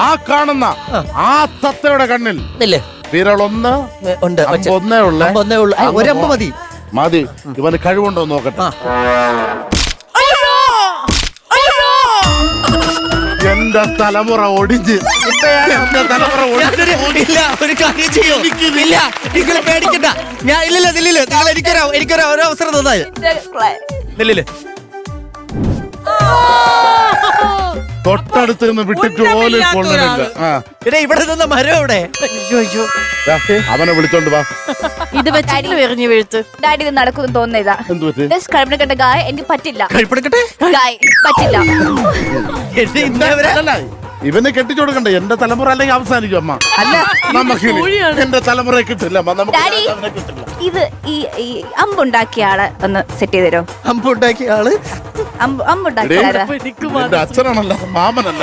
ആ കാണുന്ന ആ തത്തയുടെ കണ്ണിൽ വിരളൊന്ന് ഉണ്ട്. ഒന്നേ ഉള്ളൂ. ഒരമ്പ് മതി. മതി. ഇവന് കഴിവുണ്ടോ നോക്കട്ടെ. എന്റെ തലമുറ ഒടിഞ്ഞ് ഇല്ല, ഒരു കാര്യം ചെയ്യോ? ഇല്ല, നിങ്ങൾ പേടിക്കണ്ട. ഞാൻ ഇല്ലില്ല നിങ്ങൾ എനിക്കൊരു അവസരം തന്നാല്. തൊട്ടടുത്ത് നിന്ന് വിട്ടിട്ട് പോലും കൊള്ളുന്നില്ല. ഇവിടെ നിന്ന മരം എവിടെ? അവനെ വിളിച്ചോണ്ട് വാ. ഇത് വെച്ചിട്ട് എറിഞ്ഞു വീഴ്ത്ത്. ഡാഡി ഇത് നടക്കുന്നു തോന്നുന്നില്ല. കഴിപ്പിടക്കട്ടെ ഗായ്, എനിക്ക് പറ്റില്ല. കഴിപ്പിടക്കട്ടെ ഗായ് പറ്റില്ല. ഇവനെ കെട്ടിച്ചു കൊടുക്കണ്ടേ? എന്റെ തലമുറ അല്ലെങ്കിൽ അവസാനിക്കും അമ്മ. അല്ല, നമുക്ക് എന്റെ തലമുറ കിട്ടില്ല. ഡാഡി ഇത് ഈ അമ്പുണ്ടാക്കിയ ആളെ ഒന്ന് സെറ്റ് ചെയ്ത് തരോ? അമ്പുണ്ടാക്കിയ ആള് അമ്പുണ്ടാക്കിയ അച്ഛനാണല്ലോ, മാമനല്ല.